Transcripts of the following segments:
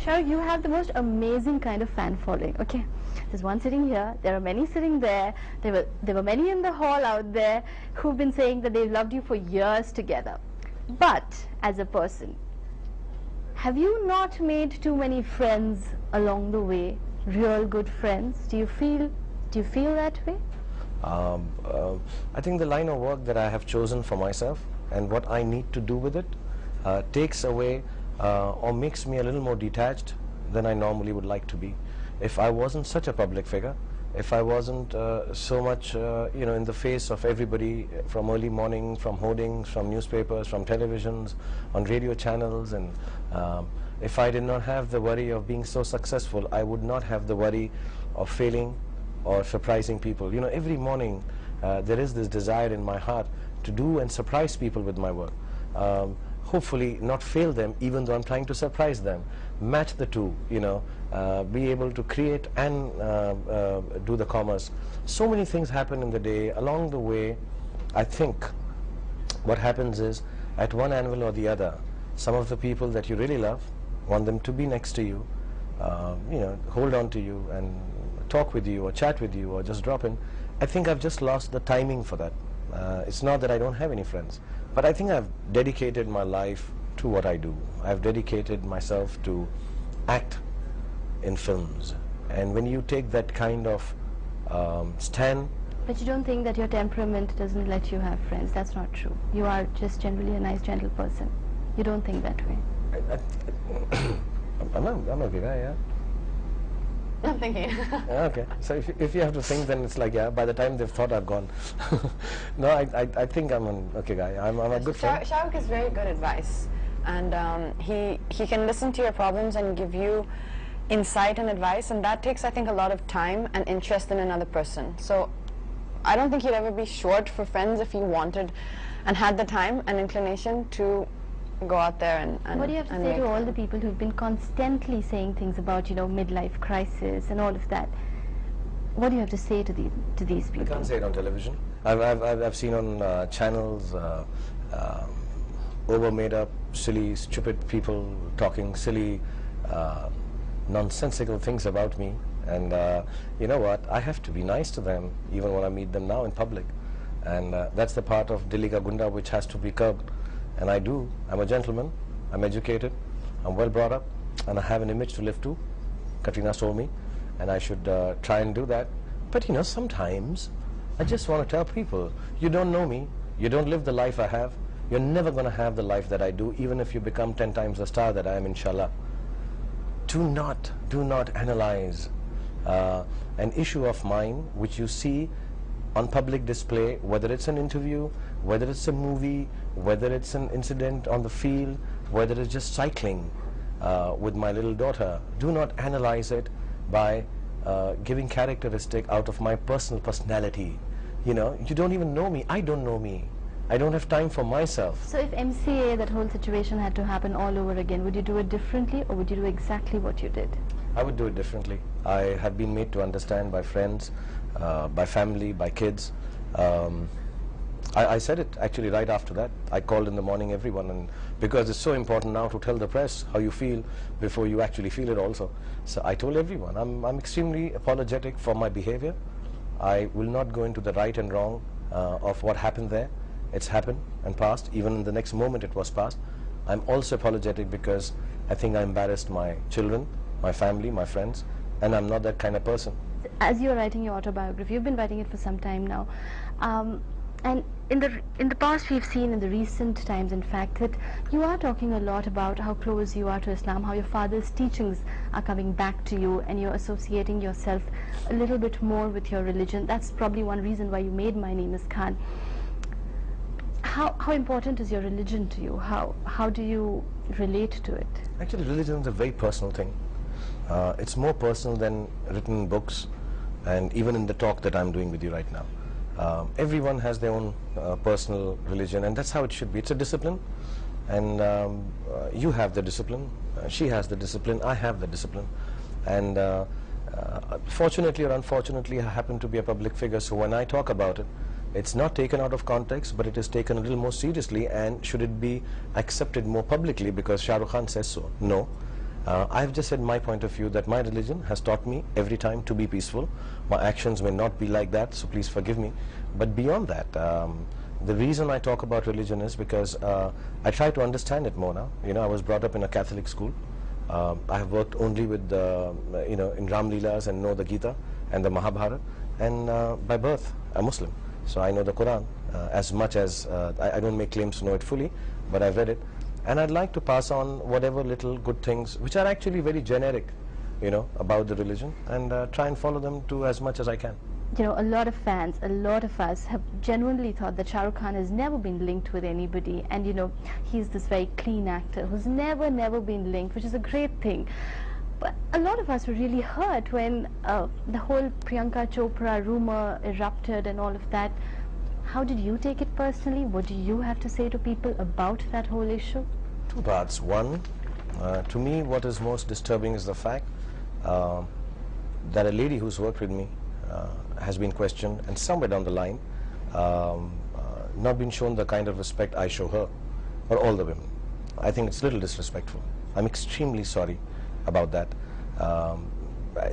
Shah Rukh, you have the most amazing kind of fan following. Okay, there's one sitting here, there are many sitting there, there were many in the hall out there who've been saying that they've loved you for years together. But as a person, have you not made too many friends along the way, real good friends? Do you feel that way? I think the line of work that I have chosen for myself and what I need to do with it takes away or makes me a little more detached than I normally would like to be. If I wasn't such a public figure, if I wasn't so much in the face of everybody from early morning, from hoardings, from newspapers, from televisions, on radio channels, and if I did not have the worry of being so successful, I would not have the worry of failing or surprising people. You know, every morning there is this desire in my heart to do and surprise people with my work. Hopefully not fail them, even though I'm trying to surprise them. Match the two, be able to create and do the commerce. So many things happen in the day. Along the way, I think what happens is, at one angle or the other, some of the people that you really love want them to be next to you, hold on to you and talk with you or chat with you or just drop in. I think I've just lost the timing for that. It's not that I don't have any friends, but I think I've dedicated my life to what I do. I've dedicated myself to act in films, and when you take that kind of stand. But you don't think that your temperament doesn't let you have friends? That's not true. You are just generally a nice, gentle person. You don't think that way? I'm a good guy, yeah. I'm thinking. Okay, so if you have to think, then it's like, yeah, by the time they've thought, I've gone. No, I think I'm an okay guy. I'm a good friend. Shah Rukh is very good advice, and he can listen to your problems and give you insight and advice, and that takes, I think, a lot of time and interest in another person. So I don't think he'd ever be short for friends if he wanted and had the time and inclination to go out there and what do you have to say to all the people who've been constantly saying things about, midlife crisis and all of that? What do you have to say to these people? I can't say it on television. I've seen on channels over made up, silly, stupid people talking silly, nonsensical things about me, and you know what? I have to be nice to them even when I meet them now in public, and that's the part of Dilli Ka Gunda which has to be curbed. And I do. I'm a gentleman, I'm educated, I'm well brought up, and I have an image to live to. Katrina told me, and I should try and do that. But sometimes I just want to tell people, you don't know me, you don't live the life I have, you're never going to have the life that I do, even if you become 10 times the star that I am, inshallah. Do not analyze an issue of mine which you see on public display, whether it's an interview, whether it's a movie, whether it's an incident on the field, whether it's just cycling with my little daughter. Do not analyze it by giving characteristic out of my personality. You don't even know me. I don't know me. I don't have time for myself. So if MCA, that whole situation, had to happen all over again, would you do it differently, or would you do exactly what you did? I would do it differently. I have been made to understand by friends, by family, by kids. I said it actually right after that. I called in the morning everyone, and because it's so important now to tell the press how you feel before you actually feel it also. So I told everyone, I'm extremely apologetic for my behavior. I will not go into the right and wrong of what happened there. It's happened and passed. Even in the next moment it was passed. I'm also apologetic because I think I embarrassed my children, my family, my friends, and I'm not that kind of person. As you're writing your autobiography, you've been writing it for some time now, and in the past we've seen, in the recent times in fact, that you are talking a lot about how close you are to Islam, how your father's teachings are coming back to you, and you're associating yourself a little bit more with your religion. That's probably one reason why you made My Name is Khan. How important is your religion to you? How do you relate to it? Actually, religion is a very personal thing. It's more personal than written in books, and even in the talk that I'm doing with you right now. Everyone has their own personal religion, and that's how it should be. It's a discipline, and you have the discipline, she has the discipline, I have the discipline, and fortunately or unfortunately I happen to be a public figure, so when I talk about it, it's not taken out of context, but it is taken a little more seriously. And should it be accepted more publicly because Shah Rukh Khan says so? No. I've just said my point of view, that my religion has taught me every time to be peaceful. My actions may not be like that, so please forgive me. But beyond that, the reason I talk about religion is because I try to understand it more now. You know, I was brought up in a Catholic school. I have worked only with, you know, in Ram Leelas and know the Gita and the Mahabharata, and by birth, a Muslim. So I know the Quran as much as, I don't make claims to know it fully, but I've read it. And I'd like to pass on whatever little good things, which are actually very generic, you know, about the religion, and try and follow them to as much as I can. You know, a lot of fans, a lot of us have genuinely thought that Shah Rukh Khan has never been linked with anybody, and you know, he's this very clean actor who's never been linked, which is a great thing. But a lot of us were really hurt when the whole Priyanka Chopra rumor erupted and all of that. How did you take it personally? What do you have to say to people about that whole issue? Two parts. One, to me what is most disturbing is the fact that a lady who's worked with me has been questioned, and somewhere down the line not been shown the kind of respect I show her or all the women. I think it's a little disrespectful. I'm extremely sorry about that.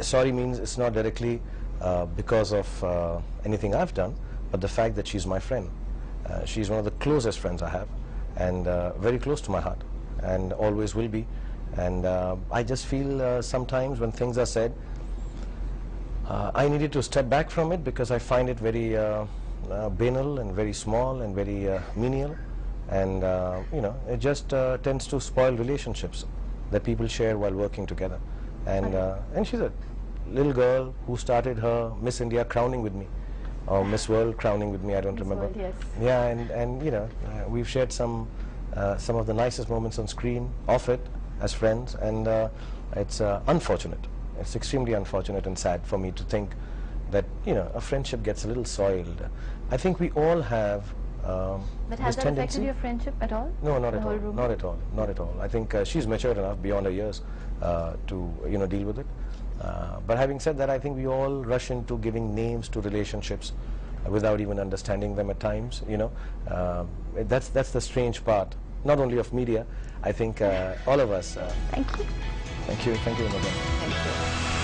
Sorry means it's not directly because of anything I've done, but the fact that she's my friend. She's one of the closest friends I have, and very close to my heart, and always will be. And I just feel sometimes when things are said, I needed to step back from it, because I find it very banal and very small and very menial, and you know, it just tends to spoil relationships that people share while working together. And she's a little girl who started her Miss India crowning with me, or Miss World crowning with me, I don't remember. World, yes. Yeah, and you know, we've shared some of the nicest moments on screen, off it, as friends, and it's unfortunate. It's extremely unfortunate and sad for me to think that, you know, a friendship gets a little soiled. I think we all have But has this that tendency. affected your friendship at all? No, not The at whole all. rumor? Not at all. Not at all. I think she's matured enough beyond her years to, you know, deal with it. But having said that, I think we all rush into giving names to relationships without even understanding them at times. You know, that's the strange part. Not only of media, I think all of us. Thank you. Thank you. Thank you, Imogen. Thank you.